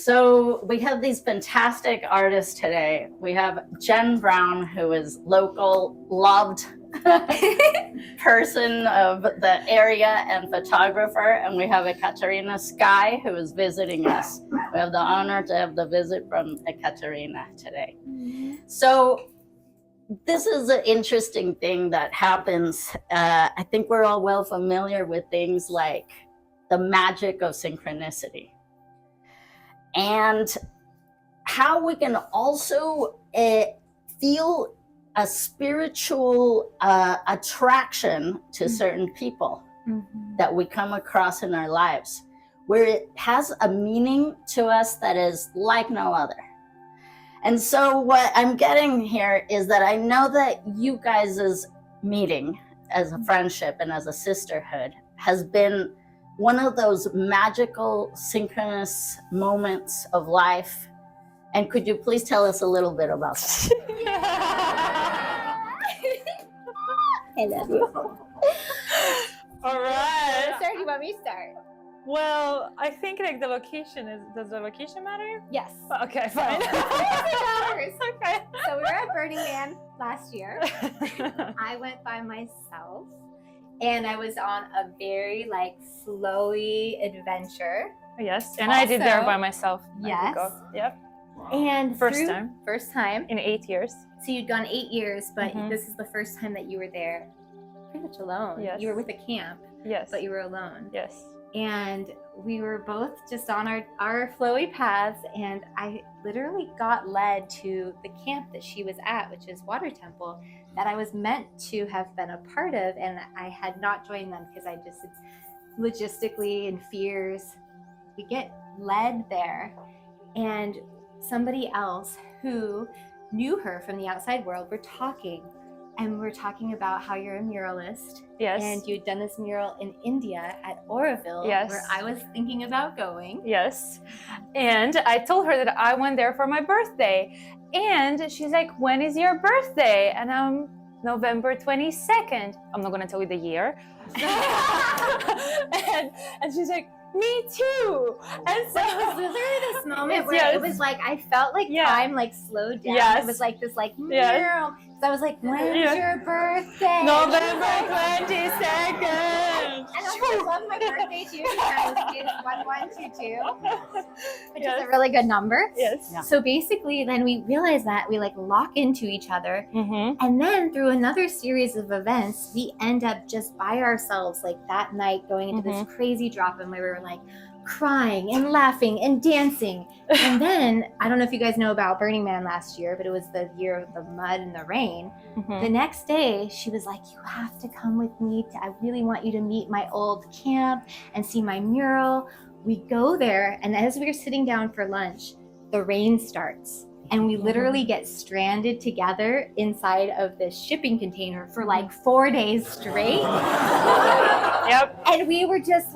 So we have these fantastic artists today. We have Jen Brown, who is local, loved person of the area and photographer. And we have Ekaterina Sky, who is visiting us. We have the honor to have the visit from Ekaterina today. So this is an interesting thing that happens. I think we're all well familiar with things like the magic of synchronicity. And how we can also feel a spiritual attraction to certain people that we come across in our lives, where it has a meaning to us that is like no other. And so what I'm getting here is that I know that you guys' meeting as a friendship and as a sisterhood has been one of those magical, synchronous moments of life. And could you please tell us a little bit about that? I love you. All right. Start, you want me to start? Well, I think like the location does the location matter? Yes. Okay, fine. Okay. So we were at Burning Man last year. I went by myself. And I was on a very flowy adventure. Yes, and I did there by myself. Yes. Yep. And First time. In 8 years. So you'd gone 8 years, but this is the first time that you were there pretty much alone. Yes. You were with a camp. Yes. But you were alone. Yes. And we were both just on our flowy paths, and I literally got led to the camp that she was at, which is Water Temple, that I was meant to have been a part of, and I had not joined them because it's logistically and fears. We get led there, and somebody else who knew her from the outside world, we're talking about how you're a muralist. Yes. And you'd done this mural in India at Oroville, where I was thinking about going. Yes. And I told her that I went there for my birthday. And she's like, when is your birthday? And I'm November 22nd. I'm not going to tell you the year. and she's like, me too. And so it was literally this moment where it was like I felt like time slowed down. Yes. It was like this mural. So I was like, when's your birthday? November 22nd. And I love my birthday too because it's 1122, which is a really good number. Yes. Yeah. So basically, then we realize that we lock into each other, and then through another series of events, we end up just by ourselves that night going into this crazy drop-in where we were crying and laughing and dancing. And then I don't know if you guys know about Burning Man last year, but it was the year of the mud and the rain. The next day she was like, you have to come with me. I really want you to meet my old camp and see my mural. We go there, and as we were sitting down for lunch, the rain starts. And we literally get stranded together inside of this shipping container for 4 days straight. Yep. And we were just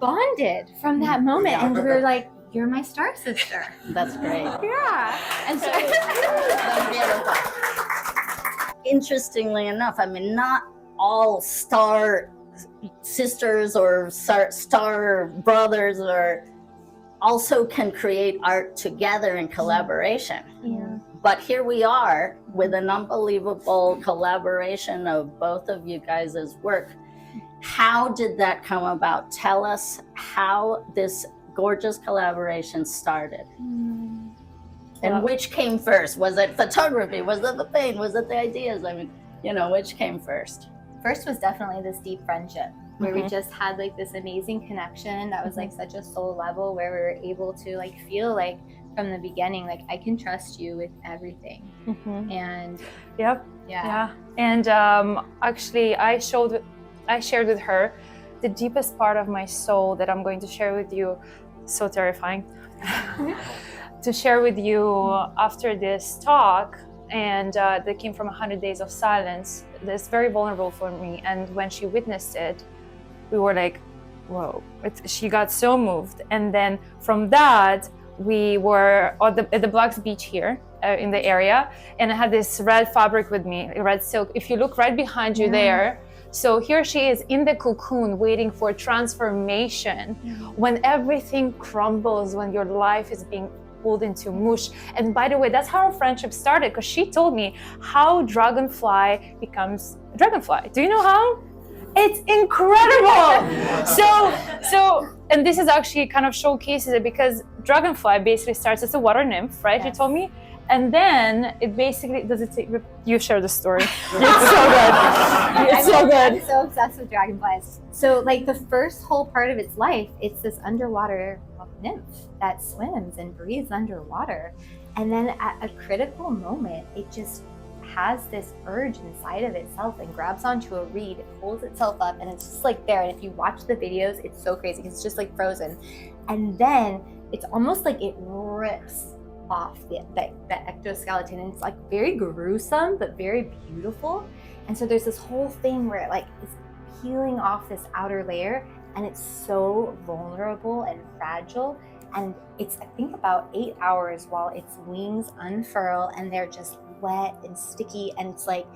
bonded from that moment. And we were like, you're my star sister. That's great. Yeah. And so That's beautiful. Interestingly enough, I mean, not all star sisters or star brothers also can create art together in collaboration. Yeah. But here we are with an unbelievable collaboration of both of you guys' work. How did that come about? Tell us how this gorgeous collaboration started. And which came first? Was it photography? Was it the paint? Was it the ideas? I mean, which came first? First was definitely this deep friendship where we just had this amazing connection that was such a soul level, where we were able to feel from the beginning, I can trust you with everything. And Yep. Yeah. And actually I shared with her the deepest part of my soul that I'm going to share with you. So terrifying. To share with you after this talk, and that came from 100 Days of Silence. That's very vulnerable for me. And when she witnessed it, we were like, whoa. She got so moved. And then from that, we were at the Blacks Beach here in the area, and I had this red fabric with me, red silk. If you look right behind you there, So here she is in the cocoon waiting for transformation. When everything crumbles, when your life is being pulled into mush. And by the way, that's how our friendship started, because she told me how dragonfly becomes a dragonfly. Do you know how? It's incredible. And this is actually kind of showcases it, because dragonfly basically starts as a water nymph, right? Yes. You told me. And then it basically, does it take, you share the story. It's so good. It's so good. I'm so obsessed with dragonflies. So like the first whole part of its life, it's this underwater nymph that swims and breathes underwater. And then at a critical moment, it just has this urge inside of itself and grabs onto a reed, it pulls itself up, and it's just like there. And if you watch the videos, it's so crazy because it's just like frozen. And then it's almost like it rips off the ectoskeleton, and it's like very gruesome but very beautiful. And so there's this whole thing where it like is peeling off this outer layer, and it's so vulnerable and fragile. And it's, I think, about 8 hours while its wings unfurl, and they're just wet and sticky. And it's like,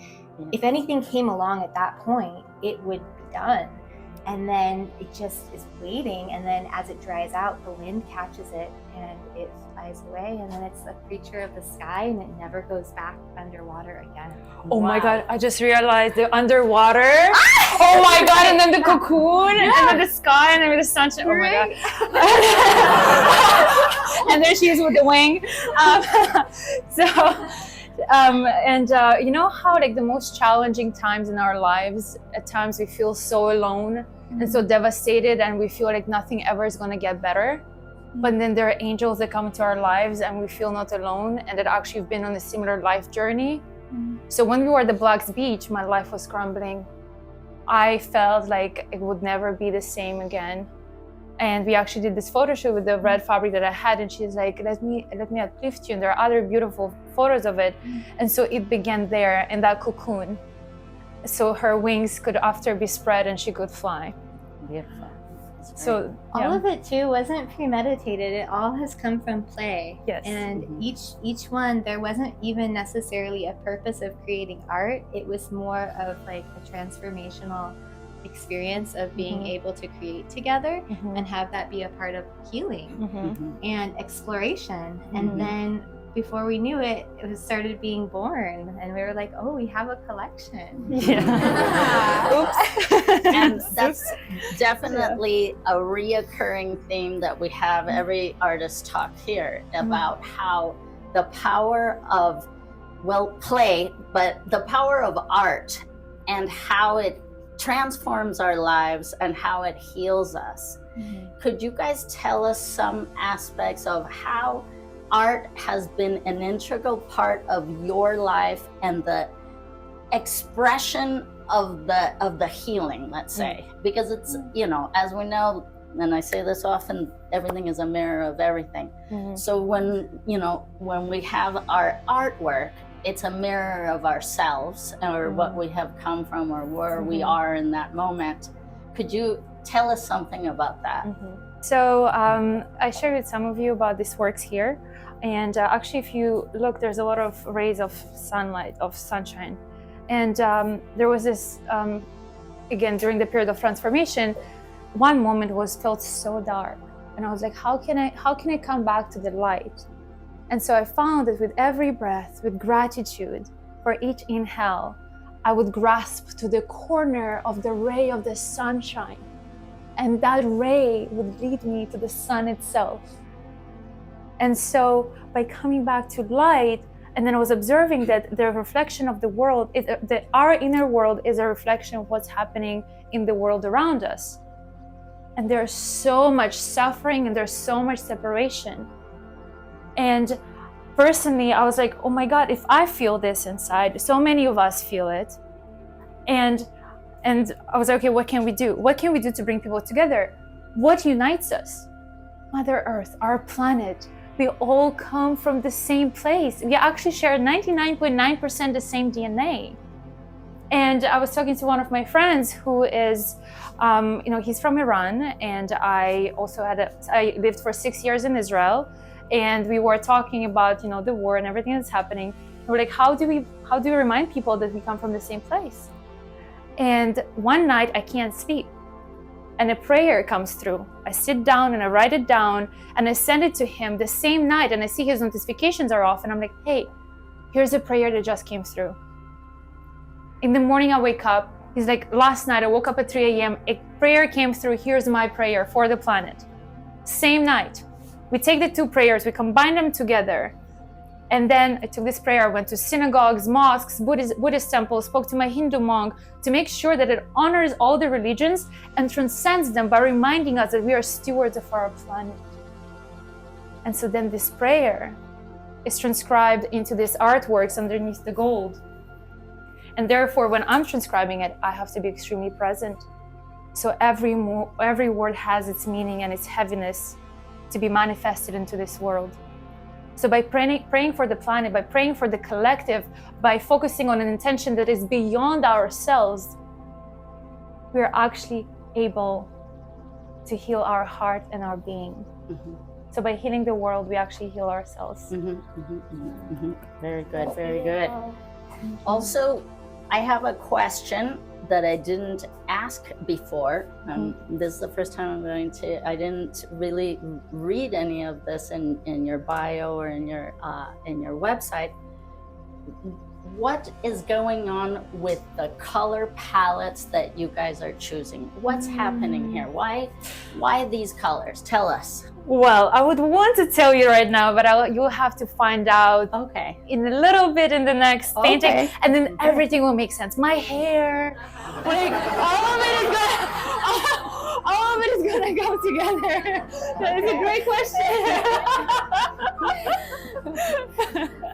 if anything came along at that point, it would be done. And then it just is waiting. And then as it dries out, the wind catches it and it flies away. And then it's a creature of the sky, and it never goes back underwater again. Oh my God, I just realized the underwater. Oh my God, and then the cocoon, and then the sky, and then the sunshine. Oh my God. And there she is with the wing. You know how like the most challenging times in our lives, at times we feel so alone and so devastated, and we feel like nothing ever is going to get better. But then there are angels that come into our lives, and we feel not alone, and that actually have been on a similar life journey. So when we were at the Black's Beach, my life was crumbling. I felt like it would never be the same again. And we actually did this photo shoot with the red fabric that I had, and she's like, let me uplift you. And there are other beautiful photos of it. And so it began there in that cocoon. So her wings could after be spread and she could fly. Beautiful. So all of it too wasn't premeditated. It all has come from play. Yes. And each one, there wasn't even necessarily a purpose of creating art. It was more of like a transformational experience of being able to create together and have that be a part of healing and exploration. And then before we knew it, it started being born, and we were like, oh, we have a collection. Oops. And that's definitely a reoccurring theme that we have every artist talk here about, how the power of, well, play, but the power of art and how it transforms our lives and how it heals us. Could you guys tell us some aspects of how art has been an integral part of your life and the expression of the healing, let's say? Because it's, you know, as we know, and I say this often, everything is a mirror of everything. So when we have our artwork, it's a mirror of ourselves, or what we have come from, or where we are in that moment. Could you tell us something about that? So I shared with some of you about these works here. And actually, if you look, there's a lot of rays of sunlight, of sunshine. And there was this, again, during the period of transformation, one moment felt so dark. And I was like, how can I come back to the light? And so I found that with every breath, with gratitude for each inhale, I would grasp to the corner of the ray of the sunshine. And that ray would lead me to the sun itself. And so by coming back to light, and then I was observing that the reflection of the world, our inner world is a reflection of what's happening in the world around us. And there's so much suffering and there's so much separation. And personally, I was like, oh my God, if I feel this inside, so many of us feel it. And I was like, okay, what can we do? What can we do to bring people together? What unites us? Mother Earth, our planet. We all come from the same place. We actually share 99.9% the same DNA. And I was talking to one of my friends who is, he's from Iran, and I lived for 6 years in Israel, and we were talking about, the war and everything that's happening. And we're like, how do we remind people that we come from the same place? And one night I can't sleep. And a prayer comes through. I sit down and I write it down and I send it to him the same night, and I see his notifications are off and I'm like, hey, here's a prayer that just came through. In the morning I wake up, he's like, last night I woke up at 3 a.m. A prayer came through, here's my prayer for the planet. Same night. We take the two prayers, we combine them together. And then I took this prayer, I went to synagogues, mosques, Buddhist temples, spoke to my Hindu monk to make sure that it honors all the religions and transcends them by reminding us that we are stewards of our planet. And so then this prayer is transcribed into these artworks underneath the gold. And therefore, when I'm transcribing it, I have to be extremely present. So every word has its meaning and its heaviness to be manifested into this world. So by praying for the planet, by praying for the collective, by focusing on an intention that is beyond ourselves, we are actually able to heal our heart and our being. Mm-hmm. So by healing the world, we actually heal ourselves. Mm-hmm, mm-hmm, mm-hmm, mm-hmm. Very good, very good. Also, I have a question that I didn't ask before. This is the first time I didn't really read any of this in your bio or in your website. What is going on with the color palettes that you guys are choosing? What's happening here? Why these colors? Tell us. Well, I would want to tell you right now, but you'll have to find out in a little bit in the next painting, and then everything will make sense. My hair, like all of it is gonna go together. That is a great question.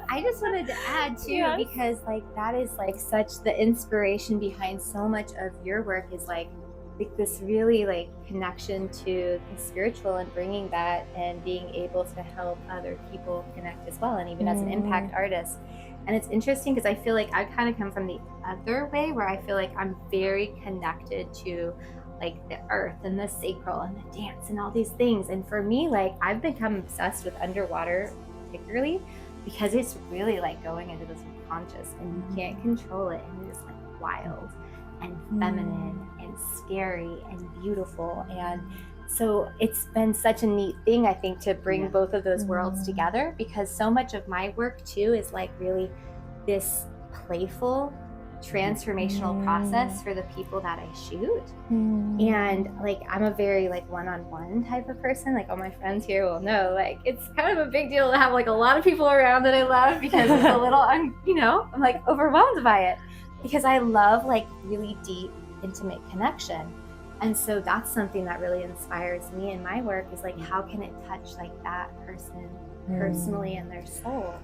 I just wanted to add too, because like that is like such the inspiration behind so much of your work is like this really like connection to the spiritual and bringing that and being able to help other people connect as well, and even as an impact artist. And it's interesting because I feel like I kind of come from the other way, where I feel like I'm very connected to like the earth and the sacral and the dance and all these things. And for me, like I've become obsessed with underwater particularly because it's really like going into the subconscious and you can't control it, and it's like wild and feminine and scary and beautiful. And so it's been such a neat thing, I think, to bring both of those worlds together, because so much of my work too is like really this playful transformational process for the people that I shoot. And like I'm a very like one-on-one type of person. Like all my friends here will know, like it's kind of a big deal to have like a lot of people around that I love, because it's a little I'm like overwhelmed by it, because I love like really deep, intimate connection. And so that's something that really inspires me in my work, is like how can it touch like that person personally in their soul.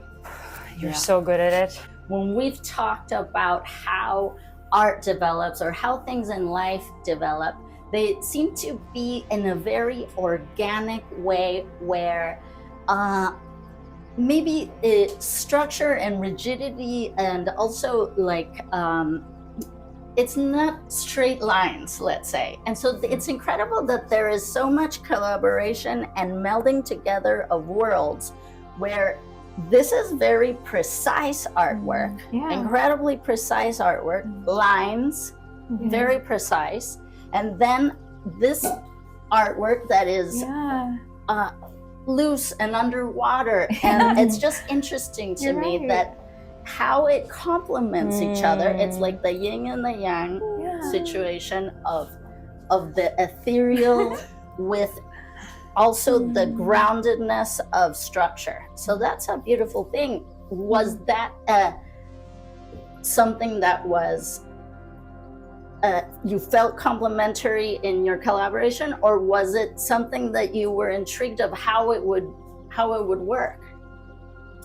You're so good at it. When we've talked about how art develops or how things in life develop, they seem to be in a very organic way where maybe structure and rigidity, and also like it's not straight lines, let's say. And so it's incredible that there is so much collaboration and melding together of worlds, where this is very precise artwork, incredibly precise artwork, lines, very precise. And then this artwork that is loose and underwater. And it's just interesting to me that how it complements each other. It's like the yin and the yang situation of the ethereal with also the groundedness of structure. So that's a beautiful thing. Was that something that was you felt complementary in your collaboration, or was it something that you were intrigued of how it would work?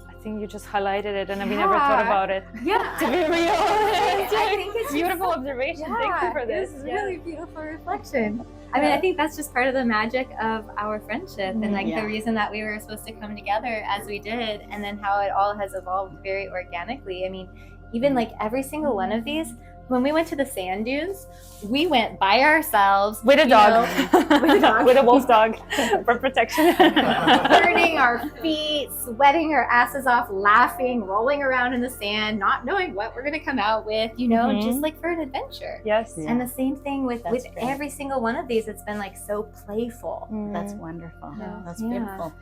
I think you just highlighted it, and I've never thought about it. Yeah, to be real, I think it's beautiful observation. Thank you for this. This is really beautiful reflection. I mean, I think that's just part of the magic of our friendship, and like the reason that we were supposed to come together as we did, and then how it all has evolved very organically. I mean, even like every single one of these, when we went to the sand dunes, we went by ourselves with a you dog, know, with a dog. with a wolf dog for protection. Burning our feet, sweating our asses off, laughing, rolling around in the sand, not knowing what we're gonna come out with, you know, Mhm. just like for an adventure. Yes. Yeah. And the same thing with That's great. every single one of these. It's been like so playful. That's wonderful. Yeah. That's Yeah. beautiful.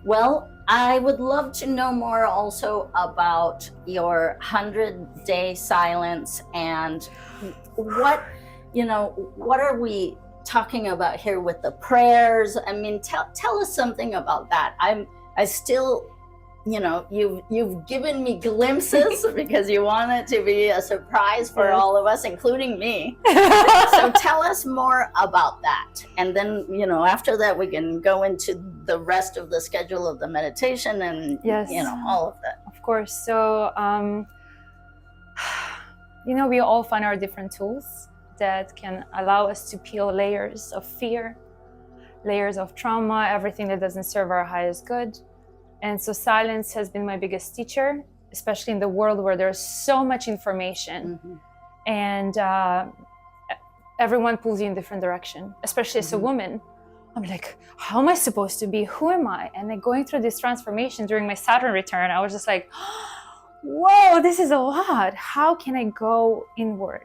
Well, I would love to know more also about your 100-day silence and what, you know, what are we talking about here with the prayers? I mean, tell us something about that. I still, you know, you've given me glimpses because you want it to be a surprise for Yes. all of us, including me. So tell us more about that. And then, you know, after that, we can go into the rest of the schedule of the meditation and, Yes. you know, all of that. Of course. So, you know, we all find our different tools that can allow us to peel layers of fear, layers of trauma, everything that doesn't serve our highest good. And so silence has been my biggest teacher, especially in the world where there's so much information. Mhm. And everyone pulls you in different direction, especially as a woman. I'm like, how am I supposed to be? Who am I? And then going through this transformation during my Saturn return, I was just like, whoa, this is a lot. How can I go inward?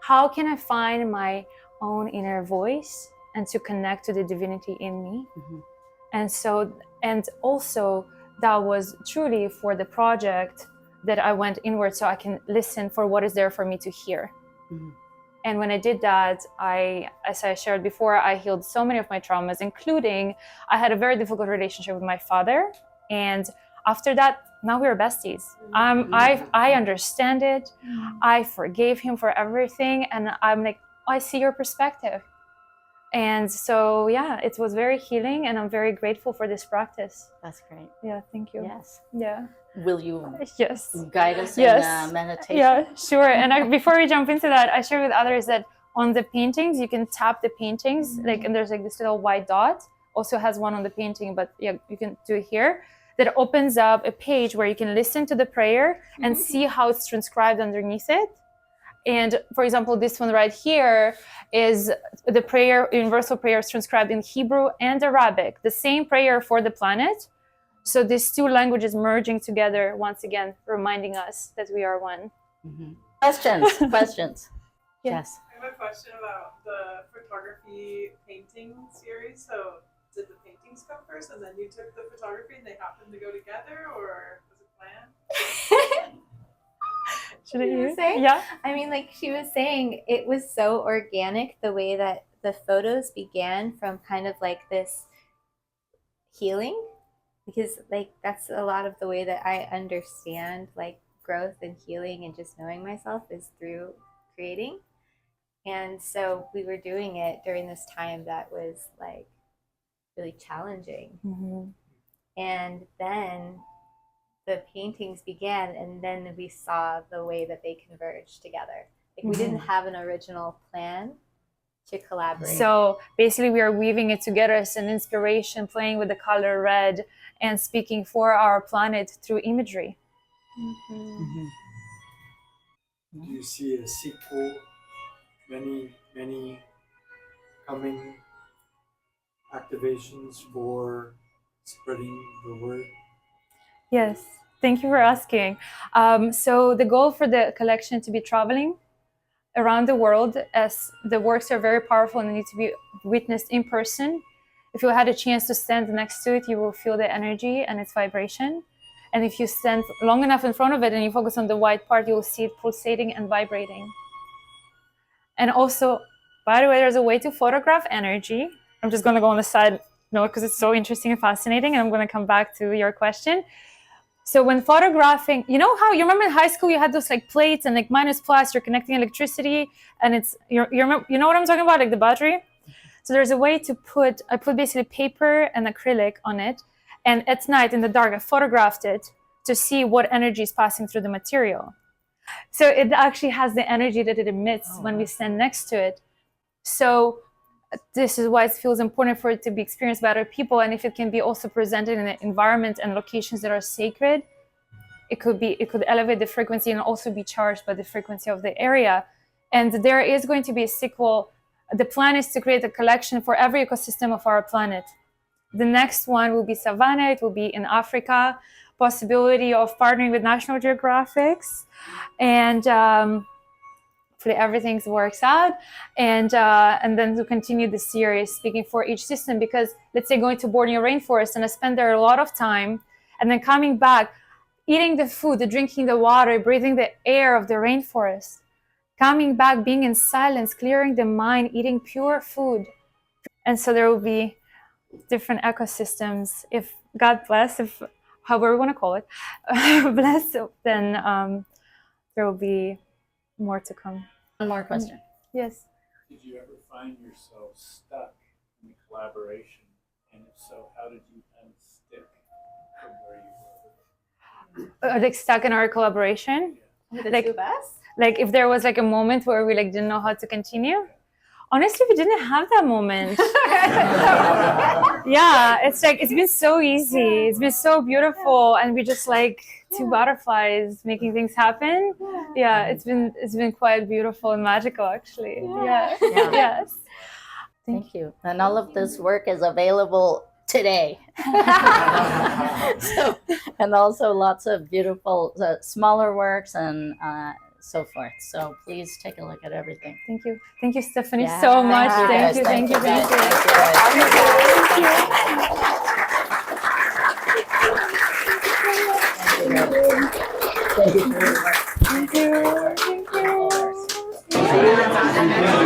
How can I find my own inner voice and to connect to the divinity in me? Mhm. And so, and also that was truly for the project that I went inward so I can listen for what is there for me to hear. Mhm. And when I did that, as I shared before, I healed so many of my traumas, including I had a very difficult relationship with my father. And after that, now we're besties. I understand it. I forgave him for everything. And I'm like, I see your perspective. And so, yeah, it was very healing. And I'm very grateful for this practice. That's great. Yeah, thank you. Yes. Yeah. Will you Yes. guide us Yes. in meditation? Yeah, sure. And before we jump into that, I share with others that on the paintings, you can tap the paintings, like, and there's like this little white dot. Also has one on the painting, but yeah, you can do it here. That opens up a page where you can listen to the prayer and see how it's transcribed underneath it. And for example, this one right here is the prayer, universal prayer is transcribed in Hebrew and Arabic, the same prayer for the planet. So these two languages merging together, once again, reminding us that we are one. Mhm. Questions. Yeah. Yes. I have a question about the photography painting series. So did the paintings come first and then you took the photography and they happened to go together, or was it planned? Should I You were use? saying? Yeah. I mean, like she was saying, it was so organic the way that the photos began from kind of like this healing, because like that's a lot of the way that I understand like growth and healing and just knowing myself is through creating. And so we were doing it during this time that was like really challenging. Mm-hmm. And then the paintings began, and then we saw the way that they converged together. Like we didn't have an original plan to collaborate. So basically, we are weaving it together as an inspiration, playing with the color red and speaking for our planet through imagery. Mhm. Do you see a sequel? Many coming activations for spreading the word? Yes, thank you for asking. So the goal for the collection to be traveling around the world, as the works are very powerful and need to be witnessed in person. If you had a chance to stand next to it, you will feel the energy and its vibration. And if you stand long enough in front of it and you focus on the white part, you will see it pulsating and vibrating. And also, by the way, there's a way to photograph energy. I'm just going to go on the side note because it's so interesting and fascinating, and I'm going to come back to your question. So when photographing, you know how you remember in high school you had those like plates and like minus plus, you're connecting electricity, and it's you know what I'm talking about, like the battery. So there's a way to I put basically paper and acrylic on it, and at night in the dark I photographed it to see what energy is passing through the material. So it actually has the energy that it emits when we stand next to it. So this is why it feels important for it to be experienced by other people. And if it can be also presented in an environment and locations that are sacred, it could elevate the frequency and also be charged by the frequency of the area. And there is going to be a sequel. The plan is to create a collection for every ecosystem of our planet. The next one will be Savannah. It will be in Africa. Possibility of partnering with National Geographic, and hopefully everything works out. And then to continue the series, speaking for each system. Because let's say going to Borneo rainforest and I spend there a lot of time, and then coming back, eating the food, drinking the water, breathing the air of the rainforest, coming back, being in silence, clearing the mind, eating pure food. And so there will be different ecosystems, if God bless, if however we want to call it, bless, then there will be more to come. One more question. Yes. Did you ever find yourself stuck in the collaboration? And if so, how did you unstick from where you were? Like stuck in our collaboration? With the Like- two of us? Like if there was like a moment where we like didn't know how to continue? Honestly, we didn't have that moment. Yeah, it's like it's been so easy. It's been so beautiful, and we just like two butterflies making things happen. Yeah, it's been quite beautiful and magical, actually. Yeah. Yeah. Yes. Thank you. And all of this work is available today. So, and also lots of beautiful smaller works and so forth. So please take a look at everything. Thank you. Thank you, Stephanie, Yeah, so much. guys. Thank you. guys. Thank you. Thank you.